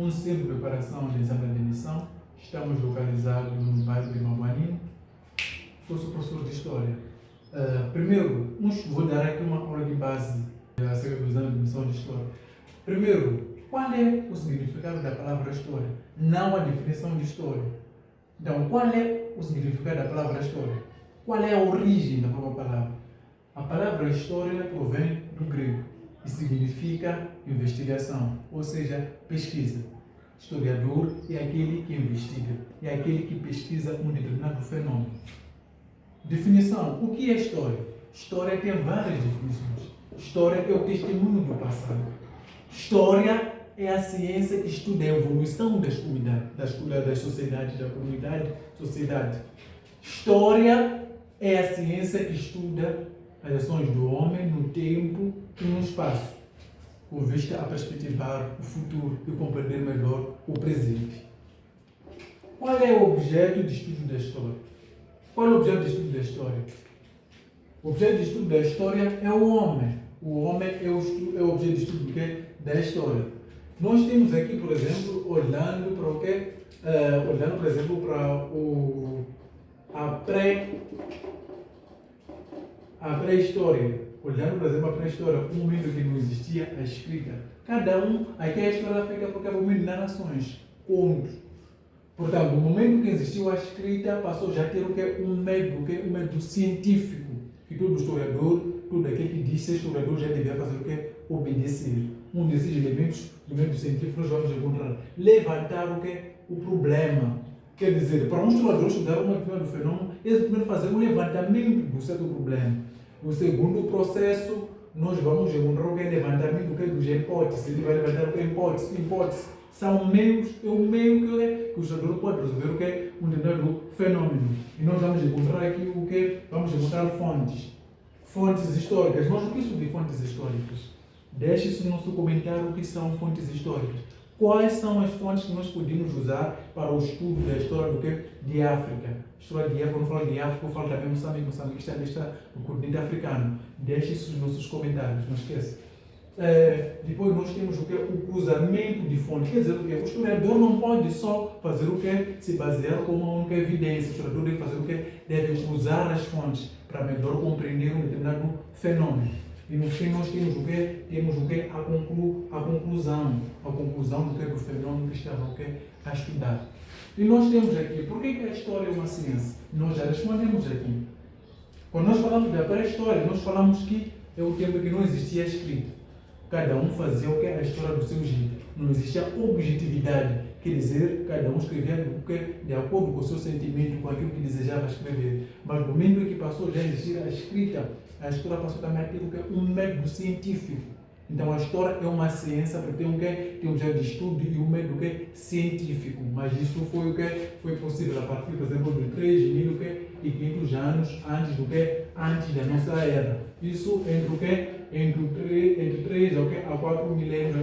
um centro de preparação de exame de admissão. Estamos localizados no bairro de Maguanino. Eu sou professor de História. Primeiro, vou dar aqui uma aula de base acerca do exame de admissão de História. Primeiro, qual é o significado da palavra História? Não a definição de História. Então, qual é o significado da palavra História? Qual é a origem da própria palavra? A palavra História provém do grego e significa investigação, ou seja, pesquisa. Historiador é aquele que investiga, é aquele que pesquisa um determinado fenômeno. Definição: o que é história? História tem várias definições. História é o testemunho do passado. História é a ciência que estuda a evolução das comunidades, das sociedades, da comunidade, sociedade. História é a ciência que estuda as ações do homem no tempo e no espaço, com vista a perspectivar o futuro e compreender melhor o presente. Qual é o objeto de estudo da história? Qual é o objeto de estudo da história? O objeto de estudo da história é o homem. O homem é o objeto de estudo da história. Nós temos aqui, por exemplo, olhando para o quê? Olhando, por exemplo, para a pré-história. Olhando, por exemplo, a pré-história, um momento que não existia a escrita. Cada um, aqui a história fica porque é o momento de narrações, contos. Portanto, no momento que existiu a escrita, passou já a ter um método científico, que todo historiador, todo aquele que diz ser historiador já devia fazer o quê? Obedecer. Um desses elementos do método científico nós vamos encontrar. Levantar o quê? O problema. Quer dizer, para um historiador estudar um determinado fenômeno, ele primeiro fazer um levantamento do certo problema. No segundo processo, nós vamos encontrar o que é levantamento dos hipóteses. Ele vai levantar o que é hipótese. São meios, o meio que o historiador pode resolver o que é um determinado fenômeno. E nós vamos encontrar aqui o que? Vamos encontrar fontes históricas. Mas o que são de fontes históricas? Deixe isso no nosso comentário o que são fontes históricas. Quais são as fontes que nós podemos usar para o estudo da história do quê? De África? História de África, quando eu falo de África, eu falo também Moçambique está no continente africano. Deixe isso nos nossos comentários, não esqueça. Depois nós temos o que? O cruzamento de fontes. Quer dizer, o historiador não pode só fazer o que? Se basear como uma única evidência. O historiador deve fazer o que? Deve cruzar as fontes para melhor compreender um determinado fenômeno. E no fim nós temos o quê? Temos o quê? A conclusão do que? Do fenômeno que estava o quê? A estudar. E nós temos aqui, por que a história é uma ciência? Nós já respondemos aqui. Quando nós falamos da pré-história, nós falamos que é o tempo que não existia escrito. Cada um fazia o que? A história do seu jeito. Não existia objetividade. Quer dizer, cada um escrevia o que? De acordo com o seu sentimento, com aquilo que desejava escrever. Mas no momento em que passou já a existir a história passou também a ter o que? Um método científico. Então a história é uma ciência, porque tem um objeto de estudo e um método científico. Mas isso foi o que? Foi possível a partir, por exemplo, de 3.500 anos antes do que? Antes da nossa era. Isso entre o que? Entre 3 a 4 milênios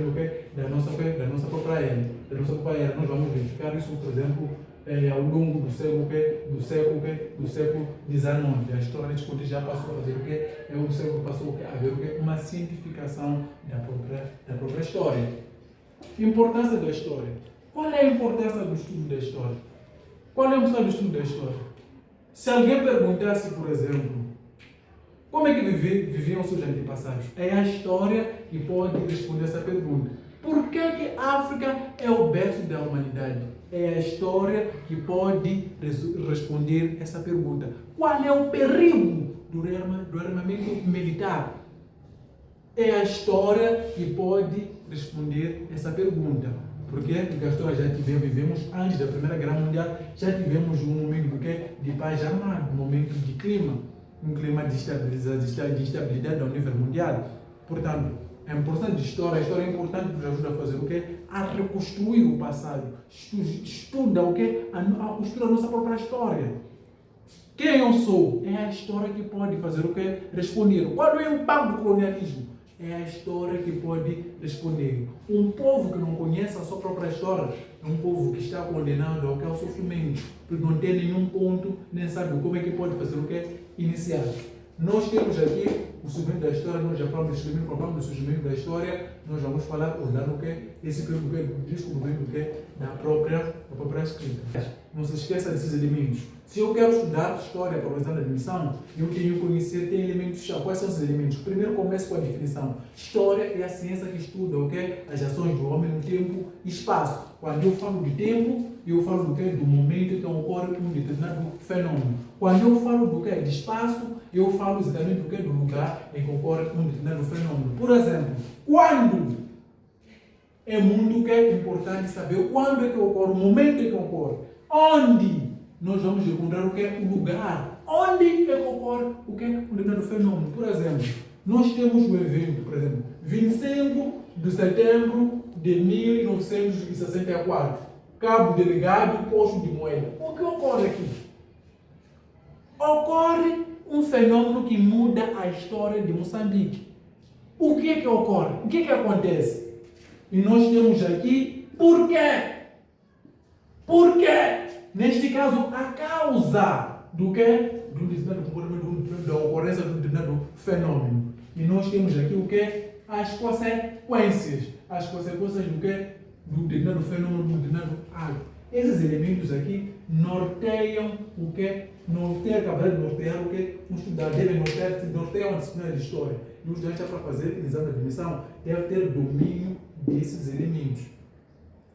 da nossa própria era. Nós vamos verificar isso, por exemplo, ao longo do século XIX. A história nesse contexto já passou a fazer o quê? O século passou a haver o quê? Uma cientificação da própria história. Importância da história. Qual é a importância do estudo da história? Qual é a importância do estudo da história? Se alguém perguntasse, por exemplo, como é que viviam seus antepassados? É a história que pode responder essa pergunta. Por que a África é o berço da humanidade? É a história que pode responder essa pergunta. Qual é o perigo do armamento militar? É a história que pode responder essa pergunta. Por quê? Porque a história já vivemos antes da Primeira Guerra Mundial, já tivemos um momento de paz armada, um momento de um clima de estabilidade ao nível mundial. Portanto, a importância de história, a história é importante porque nos ajuda a fazer o quê? A reconstruir o passado. Estuda o quê? Estuda a nossa própria história. Quem eu sou? É a história que pode fazer o quê? Responder. Qual é o impacto do colonialismo? É a história que pode responder. Um povo que não conhece a sua própria história é um povo que está condenado ao sofrimento, porque não tem nenhum ponto, nem sabe como é que pode fazer o quê? Iniciar. Nós temos aqui o surgimento da história, nós já falamos do surgimento, quando falamos do surgimento da história, nós vamos falar olhando o quê? esse descobrimento da própria escrita. Não se esqueça desses elementos. Se eu quero estudar história para o exame de admissão, eu tenho que conhecer, tem elementos-chave. Quais são os elementos? Primeiro começo com a definição. História é a ciência que estuda as ações do homem no tempo e espaço. Quando eu falo de tempo, eu falo do momento que ocorre um determinado fenômeno. Quando eu falo de espaço, eu falo exatamente do lugar em que ocorre um determinado fenômeno. Por exemplo, quando é muito importante saber quando é que ocorre, o momento em que ocorre. Onde nós vamos encontrar o lugar. Onde é que ocorre um determinado fenômeno. Por exemplo, nós temos um evento, por exemplo, 25 de setembro de 1964. Cabo Delegado, Poço de Moeda. O que ocorre aqui? Ocorre um fenômeno que muda a história de Moçambique. O que é que ocorre? O que é que acontece? E nós temos aqui por quê? Por quê? Neste caso, a causa do quê? Da ocorrência do determinado fenômeno. E nós temos aqui o quê? As consequências. As consequências do quê? Do determinado fenômeno, do determinado ato. Esses elementos aqui norteiam o quê? Acabar de nortear o quê? Um estudante deve nortear uma disciplina de história. E o estudante, para fazer exame de admissão, deve ter domínio desses elementos.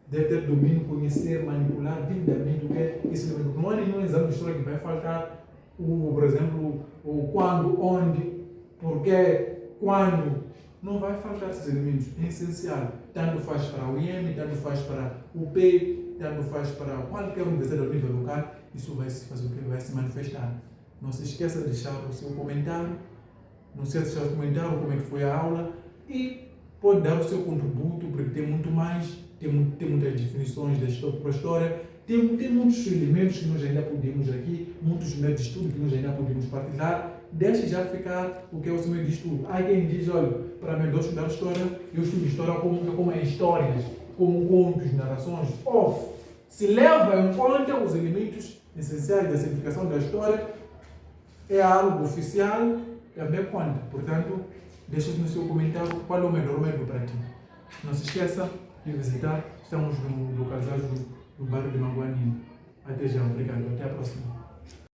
Deve ter domínio, conhecer, manipular devidamente o que é esse elemento. Não há nenhum exame de história que vai faltar, por exemplo, o quando, onde, porquê, quando. Não vai faltar esses elementos. É essencial. Tanto faz para o IEM, tanto faz para o P, tanto faz para qualquer universidade ao nível local. Isso vai se fazer o que? Vai se manifestar. Não se esqueça de deixar o seu comentário. Não se esqueça de deixar o comentário, como é que foi a aula. E pode dar o seu contributo, porque tem muito mais. Tem muitas definições da história, tem muitos elementos que nós ainda podemos aqui, muitos métodos de estudo que nós ainda podemos partilhar. Deixe já ficar o que é o seu método de estudo. Há quem diz, olha, para mim, eu estudar história, eu estudo história como histórias, como contos, narrações. Se leva em conta os elementos essenciais da simplificação da história, é algo oficial, também conta. Portanto, deixe no seu comentário qual é o melhor método para ti. Não se esqueça de visitar. Estamos no localizado no bairro de Manguanini. Até já, obrigado. Até a próxima.